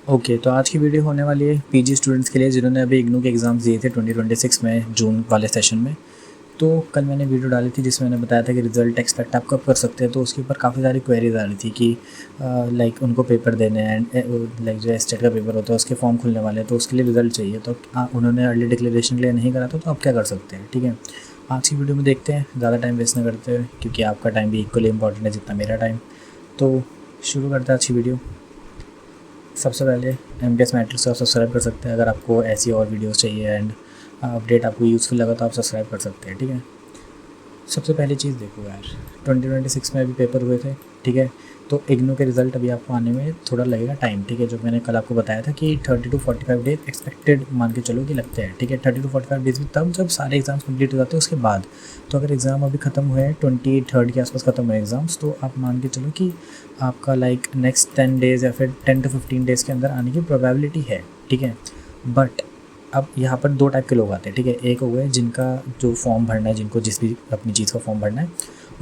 Okay, तो आज की वीडियो होने वाली है पीजी स्टूडेंट्स के लिए जिन्होंने अभी इग्नू के एग्ज़ाम्स दिए थे 2026 में जून वाले सेशन में। तो कल मैंने वीडियो डाली थी जिसमें मैंने बताया था कि रिज़ल्ट एक्सपेक्ट आप कब कर सकते हैं। तो उसके ऊपर काफ़ी सारी क्वेरीज आ रही थी कि लाइक उनको पेपर देने हैं एंड लाइक जो एस्टेट का पेपर होता है उसके फॉर्म खुलने वाले हैं, तो उसके लिए रिज़ल्ट चाहिए। तो उन्होंने अर्ली डिक्लेरेशन के लिए नहीं करा था, तो आप क्या कर सकते हैं। ठीक है, आज की वीडियो में देखते हैं, ज़्यादा टाइम वेस्ट ना करते हुए, क्योंकि आपका टाइम भी इक्वली इंपॉर्टेंट है जितना मेरा टाइम। तो शुरू करते हैं अच्छी वीडियो। सबसे पहले एमडीएस मैट्रिक्स को आप सब्सक्राइब कर सकते हैं अगर आपको ऐसी और वीडियोस चाहिए एंड अपडेट आपको यूज़फुल लगा तो आप सब्सक्राइब कर सकते हैं। ठीक है, सबसे पहली चीज़ देखो यार, 2026 में अभी पेपर हुए थे। ठीक है, तो इग्नू के रिज़ल्ट अभी आपको आने में थोड़ा लगेगा टाइम। ठीक है, जो मैंने कल आपको बताया था कि 30 to 45 डेज एक्सपेक्टेड मान के चलो कि लगते हैं। ठीक है, 30 to 45 डेज भी तब जब सारे एग्जाम्स कंप्लीट हो जाते हैं उसके बाद। तो अगर एग्ज़ाम अभी ख़त्म हुए हैं 23 के आसपास ख़त्म हुए एग्ज़ाम्स, तो आप मान के चलो कि आपका लाइक नेक्स्ट 10 डेज़ या फिर 10 to 15 डेज़ के अंदर आने की प्रोबेबिलिटी है। ठीक है, बट अब यहाँ पर दो टाइप के लोग आते हैं। ठीक है, एक हो गए जिनका जो फॉर्म भरना है, जिनको जिस भी अपनी चीज़ का फॉर्म भरना है,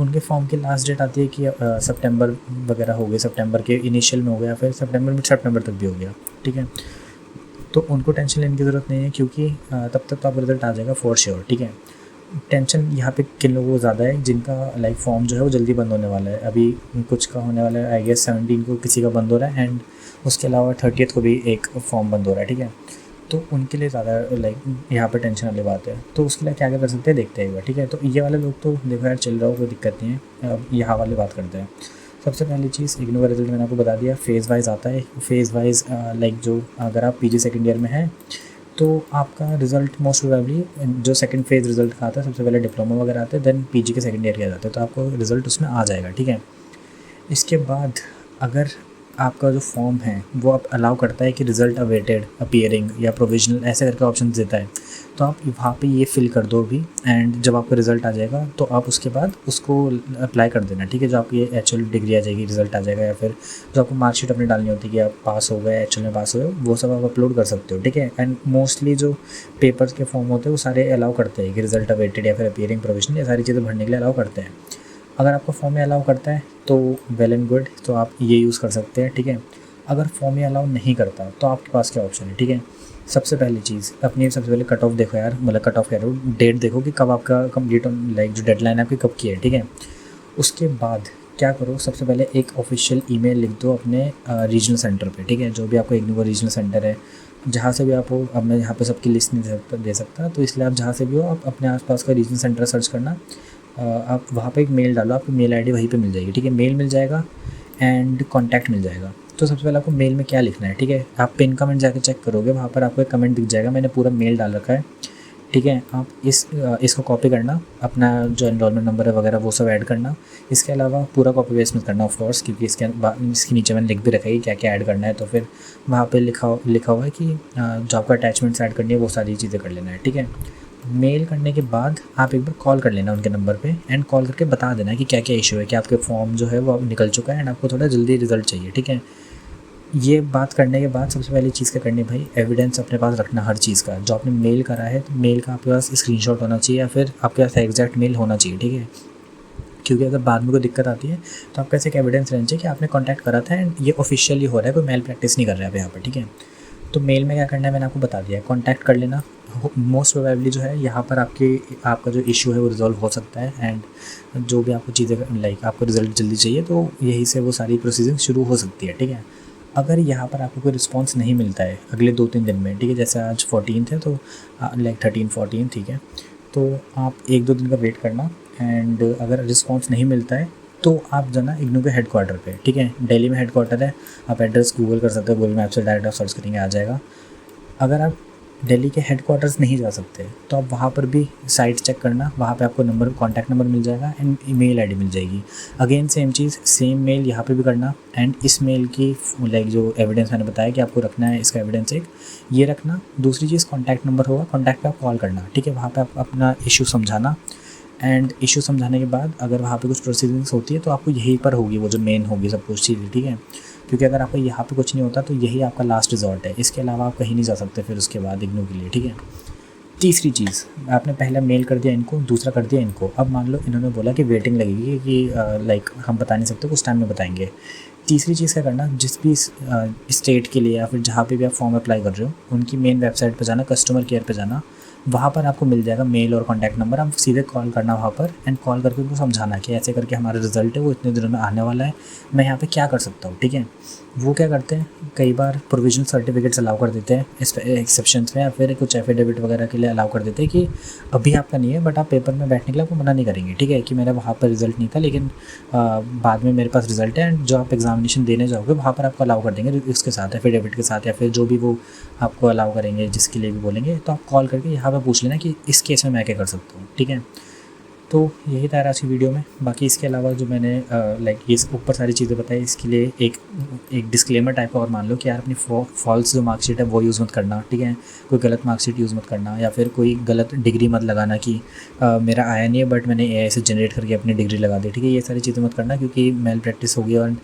उनके फॉर्म की लास्ट डेट आती है कि सितंबर वगैरह हो गए, सितंबर के इनिशियल में हो गया, फिर सितंबर मिड सितंबर तक भी हो गया। ठीक है, तो उनको टेंशन लेने की ज़रूरत नहीं है, क्योंकि तब तक तो आपका रिजल्ट आ जाएगा फॉर श्योर। ठीक है, टेंशन यहाँ पे किन लोगों को ज़्यादा है जिनका लाइक फॉर्म जो है वो जल्दी बंद होने वाला है। अभी कुछ का होने वाला है, आई गेस 17 को किसी का बंद हो रहा है एंड उसके अलावा 30 को भी एक फॉर्म बंद हो रहा है। ठीक है, तो उनके लिए ज़्यादा लाइक यहाँ पर टेंशन वाली बात है। तो उसके लिए क्या क्या कर सकते हैं देखते हैं एक बार। ठीक है, तो ये वाले लोग तो देखो यार चल रहा हो, कोई दिक्कत नहीं है। अब यहाँ वाले बात करते हैं। सबसे पहली चीज़, इग्नू का रिजल्ट मैंने आपको बता दिया, फेज़ वाइज आता है। फेज़ वाइज लाइक जो अगर आप पीजी सेकेंड ईयर में हैं तो आपका रिज़ल्ट मोस्ट प्रोबेबली जो सेकंड फेज़ रिज़ल्ट का आता है, सबसे पहले डिप्लोमा वगैरह आते हैं, देन पीजी के सेकंड ईयर के आ जाते हैं, तो आपको रिज़ल्ट उसमें आ जाएगा। ठीक है, इसके बाद अगर आपका जो फॉर्म है वो आप अलाउ करता है कि रिज़ल्ट अवेटेड, अपीयरिंग या प्रोविजनल ऐसे करके ऑप्शन देता है, तो आप वहाँ पे ये फिल कर दो भी। एंड जब आपका रिज़ल्ट आ जाएगा तो आप उसके बाद उसको अप्लाई कर देना। ठीक है, जो आपकी एक्चुअल डिग्री आ जाएगी, रिज़ल्ट आ जाएगा, या फिर जो आपको मार्कशीट अपनी डालनी होती है कि आप पास हो गए, एक्चुअल में पास हो गए, वो सब आप अपलोड कर सकते हो। ठीक है, एंड मोस्टली जो पेपर्स के फॉर्म होते हैं वो सारे अलाउ करते हैं कि रिज़ल्ट अवेटेड या फिर अपीयरिंग, प्रोविजनल, ये सारी चीज़ें भरने के लिए अलाउ करते हैं। अगर आपका फॉर्म में अलाउ करता है तो वेल एंड गुड, तो आप ये यूज़ कर सकते हैं। ठीक है, अगर फॉर्म में अलाउ नहीं करता तो आपके पास क्या ऑप्शन है। ठीक है, सबसे पहली चीज़ अपनी सबसे पहले कट ऑफ देखो यार, मतलब कट ऑफ कह रहा हूँ, डेट देखो कि कब आपका कंप्लीट लाइक जो डेडलाइन है आपकी कब की है। ठीक है, उसके बाद क्या करो, सबसे पहले एक ऑफिशियल ईमेल लिख दो अपने रीजनल सेंटर पे। ठीक है, जो भी आपको इग्नू का रीजनल सेंटर है, जहाँ से भी आप हो। अब मैं यहाँ पे सबकी लिस्ट नहीं दे सकता, तो इसलिए आप जहाँ से भी हो आप अपने आसपास का रीजनल सेंटर सर्च करना। आप वहाँ पे एक मेल डालो, आपकी मेल आईडी वहीं पे मिल जाएगी। ठीक है, मेल मिल जाएगा एंड कॉन्टैक्ट मिल जाएगा। तो सबसे पहले आपको मेल में क्या लिखना है। ठीक है, आप पिन कमेंट जाके चेक करोगे, वहाँ पर आपको एक कमेंट दिख जाएगा, मैंने पूरा मेल डाल रखा है। ठीक है, आप इसको कॉपी करना, अपना जो एनरोलमेंट नंबर है वगैरह वो सब ऐड करना। इसके अलावा पूरा कॉपी पेस्ट मत करना ऑफ कोर्स, क्योंकि इसके नीचे मैंने लिख भी रखा है कि क्या क्या ऐड करना है। तो फिर वहाँ पे लिखा हुआ है कि जो आपका अटैचमेंट्स ऐड करनी है वो सारी चीज़ें कर लेना है। ठीक है, मेल करने के बाद आप एक बार कॉल कर लेना उनके नंबर पे एंड कॉल करके बता देना कि क्या क्या इशू है, कि आपके फॉर्म जो है वो अब निकल चुका है एंड आपको थोड़ा जल्दी रिजल्ट चाहिए। ठीक है, ये बात करने के बाद सबसे पहली चीज़ क्या करनी है भाई, एविडेंस अपने पास रखना हर चीज़ का। जो आपने मेल करा है तो मेल का आपके पास स्क्रीनशॉट होना चाहिए या फिर आपके पास एग्जैक्ट मेल होना चाहिए। ठीक है, क्योंकि अगर बाद में कोई दिक्कत आती है तो आपका ऐसे एक एविडेंस रहना चाहिए कि आपने कॉन्टैक्ट करा था एंड ये ऑफिशियली हो रहा है, कोई मेल प्रैक्टिस नहीं कर रहा है यहाँ पर। ठीक है, तो मेल में क्या करना है मैंने आपको बता दिया है, कॉन्टैक्ट कर लेना। मोस्ट प्रोबेबली जो है यहाँ पर आपका जो इशू है वो रिजॉल्व हो सकता है एंड जो भी आपको चीज़ें लाइक आपको रिजल्ट जल्दी चाहिए तो यहीं से वो सारी प्रोसीजिंग शुरू हो सकती है। ठीक है, अगर यहाँ पर आपको कोई रिस्पांस नहीं मिलता है अगले 2-3 दिन में, ठीक है, जैसे आज 14 है तो लाइक 13-14, ठीक है, तो आप 1-2 दिन का वेट करना एंड अगर रिस्पांस नहीं मिलता है तो आप जाना इग्नू के हेडक्वार्टर पे। ठीक है, दिल्ली में हेडक्वार्टर है, आप एड्रेस गूगल कर सकते हो, गूगल मैप से डायरेक्ट आप सर्च करेंगे आ जाएगा। अगर आप दिल्ली के हेडक्वार्टर्स नहीं जा सकते तो आप वहाँ पर भी साइट चेक करना, वहाँ पे आपको नंबर कॉन्टैक्ट नंबर मिल जाएगा एंड ईमेल आईडी मिल जाएगी। अगेन सेम चीज़, सेम मेल यहाँ पे भी करना एंड इस मेल की लाइक जो एविडेंस मैंने बताया कि आपको रखना है, इसका एविडेंस एक ये रखना। दूसरी चीज़ कॉन्टैक्ट नंबर होगा, कॉन्टैक्ट पे आप कॉल करना। ठीक है, वहाँ पे आप अपना इशू समझाना एंड इशू समझाने के बाद अगर वहाँ पे कुछ प्रोसीडिंग्स होती है तो आपको यहीं पर होगी, वो जो मेन होगी सब कुछ चीज़ें। ठीक है, क्योंकि अगर आपको यहाँ पे कुछ नहीं होता तो यही आपका लास्ट रिजॉर्ट है, इसके अलावा आप कहीं नहीं जा सकते फिर उसके बाद इग्नू के लिए। ठीक है, तीसरी चीज़, आपने पहला मेल कर दिया इनको, दूसरा कर दिया इनको, अब मान लो इन्होंने बोला कि वेटिंग लगेगी कि लाइक हम बता नहीं सकते, कुछ टाइम में बताएंगे। तीसरी चीज़ क्या करना, जिस भी स्टेट के लिए या फिर जहाँ पे भी आप फॉर्म अप्लाई कर रहे हो उनकी मेन वेबसाइट पे जाना, कस्टमर केयर पे जाना, वहाँ पर आपको मिल जाएगा मेल और कॉन्टैक्ट नंबर। आप सीधे कॉल करना वहाँ पर एंड कॉल करके उनको समझाना कि ऐसे करके हमारा रिज़ल्ट है, वो इतने दिनों में आने वाला है, मैं यहाँ पे क्या कर सकता हूँ। ठीक है, वो क्या करते हैं, कई बार प्रोविजनल सर्टिफिकेट्स अलाउ कर देते हैं इस एक्सेप्शंस में, या फिर कुछ एफिडेविट वगैरह के लिए अलाउ कर देते हैं कि अभी आपका नहीं है बट आप पेपर में बैठने के लिए आपको मना नहीं करेंगे। ठीक है, कि मेरा वहाँ पर रिज़ल्ट नहीं था लेकिन बाद में मेरे पास रिज़ल्ट है, एंड जो आप एग्जामिनेशन देने जाओगे वहाँ पर आपको अलाउ कर देंगे उसके साथ, एफिडेविट के साथ, या फिर जो भी वो आपको अलाउ करेंगे जिसके लिए भी बोलेंगे। तो आप कॉल करके यहाँ पर पूछ लेना कि इस केस में मैं क्या कर सकता हूँ। ठीक है, तो यही था आज की वीडियो में। बाकी इसके अलावा जो मैंने लाइक ये ऊपर सारी चीज़ें बताई, इसके लिए एक डिस्क्लेमर टाइप का और मान लो कि यार अपनी फॉल्स जो मार्कशीट है वो यूज़ मत करना। ठीक है, कोई गलत मार्कशीट यूज़ मत करना, या फिर कोई गलत डिग्री मत लगाना कि मेरा आया नहीं है बट मैंने एआई से जनरेट करके अपनी डिग्री लगा दी। ठीक है, ये सारी चीज़ें मत करना क्योंकि मेल प्रैक्टिस होगी और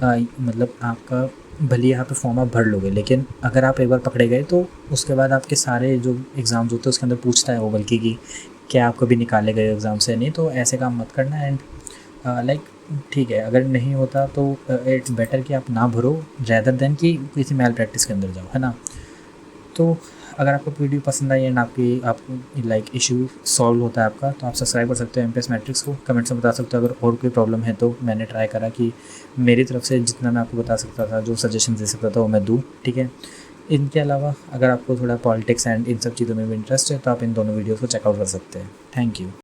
मतलब आपका भले यहाँ पे फॉर्म आप भर लोगे, लेकिन अगर आप एक बार पकड़े गए तो उसके बाद आपके सारे जो एग्ज़ाम्स होते हैं उसके अंदर पूछता है वो, बल्कि कि क्या आप कभी निकाले गए एग्ज़ाम से नहीं। तो ऐसे काम मत करना। एंड लाइक ठीक है, अगर नहीं होता तो इट्स बेटर कि आप ना भरो रैदर देन कि किसी मेल प्रैक्टिस के अंदर जाओ, है ना। तो अगर आपको वीडियो पसंद आई एंड आपको लाइक इशू सॉल्व होता है आपका, तो आप सब्सक्राइब कर सकते हो एमपीएस मैट्रिक्स को। कमेंट्स में बता सकते हो अगर और कोई प्रॉब्लम है तो। मैंने ट्राई करा कि मेरी तरफ से जितना मैं आपको बता सकता था, जो सजेशन दे सकता था वो मैं दूँ। ठीक है, इनके अलावा अगर आपको थोड़ा पॉलिटिक्स एंड इन सब चीज़ों में भी इंटरेस्ट है तो आप इन दोनों वीडियोज़ को चेकआउट कर सकते हैं। Thank you.